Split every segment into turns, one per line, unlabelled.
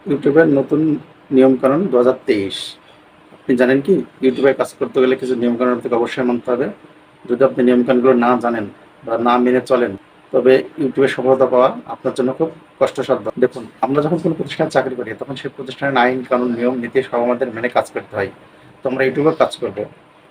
ইউটিউবের নতুন নিয়মকানুন 2023। আপনি জানেন কি, ইউটিউবে কাজ করতে গেলে কিছু নিয়মকানুন থেকে অবশ্যই মানতে হবে। যদি আপনি নিয়মকানুনগুলো না জানেন বা না মেনে চলেন, তবে ইউটিউবে সফলতা পাওয়া আপনার জন্য খুব কষ্টসাধ্য। দেখুন, আমরা যখন কোনো প্রতিষ্ঠানে চাকরি করি তখন সেই প্রতিষ্ঠানের আইন কানুন নিয়ম নীতি সব আমাদের মেনে কাজ করতে হয়। তো আমরা ইউটিউবে কাজ করব,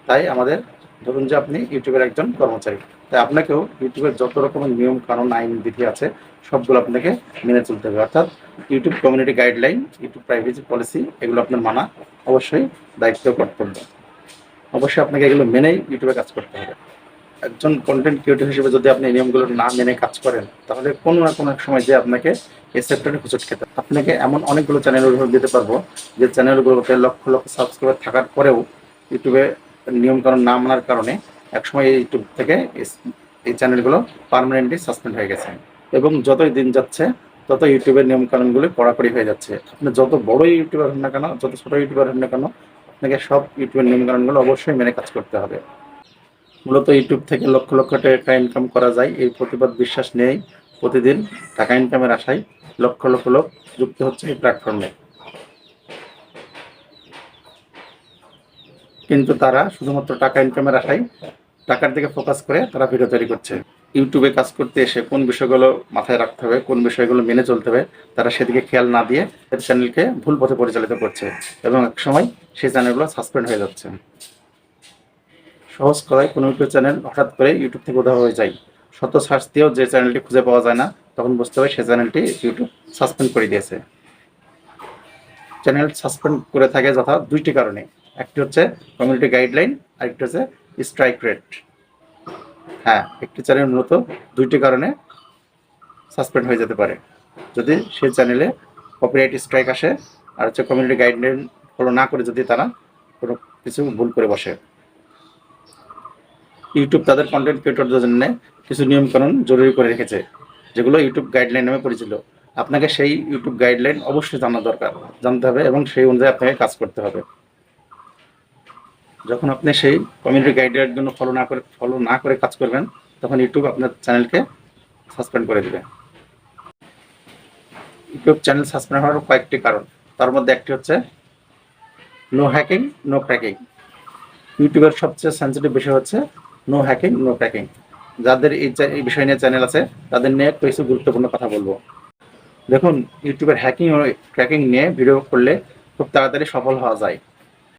তাই আমাদের ধরুন যে আপনি ইউটিউবের একজন কর্মচারী, তাই আপনাকেও ইউটিউবের যত রকমের নিয়ম কানুন আইন বিধি আছে সবগুলো আপনাকে মেনে চলতে হবে। অর্থাৎ YouTube community guideline, YouTube privacy policy, এগুলো আপনার মানা অবশ্যই দায়িত্ব কর্তব্য। অবশ্যই আপনাকে এগুলো মেনেই ইউটিউবে কাজ করতে হবে। একজন কন্টেন্ট ক্রিয়েটর হিসেবে যদি আপনি নিয়মগুলো না মেনে কাজ করেন, তাহলে কোনো না কোনো এক সময় যে আপনাকে এই সেক্টরে হোঁচট খেতে হবে। আপনাকে এমন অনেকগুলো চ্যানেল উদাহরণ দিতে পারবো যে চ্যানেলগুলোতে লক্ষ লক্ষ সাবস্ক্রাইবার থাকার পরেও ইউটিউবে নিয়মকানুন না মানার কারণে একসময় ইউটিউব থেকে এই চ্যানেলগুলো পার্মানেন্টলি সাসপেন্ড হয়ে গেছে। এবং যতই দিন যাচ্ছে তত ইউটিউবের নিয়মকানুনগুলো কড়াকড়ি হয়ে যাচ্ছে। আপনি যত বড় ইউটিউবার হন না কেন, যত ছোট ইউটিউবার হন না কেন, আপনাকে সব ইউটিউবের নিয়মকানুনগুলো অবশ্যই মেনে কাজ করতে হবে। মূলত ইউটিউব থেকে লক্ষ লক্ষ টাকা ইনকাম করা যায় এই প্রতিবাদ বিশ্বাস নেই। প্রতিদিন টাকা ইনকামের আশায় লক্ষ লক্ষ লোক যুক্ত হচ্ছে এই প্ল্যাটফর্মে, কিন্তু তারা শুধুমাত্র টাকা ইনকামের আশায় টাকার দিকে ফোকাস করে তারা ভিডিও তৈরি করছে। ইউটিউবে কাজ করতে এসে কোন বিষয়গুলো মাথায় রাখতে হবে, কোন বিষয়গুলো মেনে চলতে হবে, তারা সেদিকে খেয়াল না দিয়ে তাদের চ্যানেলকে ভুল পথে পরিচালিত করছে এবং একসময় সেই চ্যানেলগুলো সাসপেন্ড হয়ে যাচ্ছে। সহজ কথায়, কোনো ইউটিউব চ্যানেল হঠাৎ করে ইউটিউব থেকে উধাও হয়ে যায়, শত সার্চ দিয়েও যে চ্যানেলটি খুঁজে পাওয়া যায় না, তখন বুঝতে হবে সেই চ্যানেলটি ইউটিউব সাসপেন্ড করে দিয়েছে। চ্যানেল সাসপেন্ড করে থাকে যথা দুইটি কারণে। একটি হচ্ছে কমিউনিটি গাইডলাইন, আরেকটি হচ্ছে স্ট্রাইক রেট। হ্যাঁ, একটি চ্যানেল মূলত দুইটি কারণে সাসপেন্ড হয়ে যেতে পারে। যদি সেই চ্যানেলে কপিরাইট স্ট্রাইক আসে, আর হচ্ছে কমিউনিটি গাইডলাইন ফলো না করে যদি তারা কোনো কিছু ভুল করে বসে। ইউটিউব তাদের কন্টেন্ট ক্রিয়েটরদের জন্য কিছু নিয়মকানুন জরুরি করে রেখেছে, যেগুলো ইউটিউব গাইডলাইন নামে পরিচিত। আপনাকে সেই ইউটিউব গাইডলাইন অবশ্যই জানা দরকার, জানতে হবে এবং সেই অনুযায়ী আপনাকে কাজ করতে হবে। যখন আপনি সেই কমিউনিটি গাইডলাইনগুলো ফলো না করে কাজ করবেন, তখন ইউটিউব আপনার চ্যানেলকে সাসপেন্ড করে দেবে। ইউটিউব চ্যানেল সাসপেন্ড হওয়ার কয়েকটি কারণ, তার মধ্যে একটি হচ্ছে নো হ্যাকিং নো ক্র্যাকিং। ইউটিউবের সবচেয়ে সেন্সিটিভ বিষয় হচ্ছে নো হ্যাকিং নো ক্র্যাকিং। যাদের এই বিষয় নিয়ে চ্যানেল আছে তাদের নিয়ে কিছু গুরুত্বপূর্ণ কথা বলবো। দেখুন, ইউটিউবের হ্যাকিং ও ক্র্যাকিং নিয়ে ভিডিও করলে খুব তাড়াতাড়ি সফল হওয়া যায়,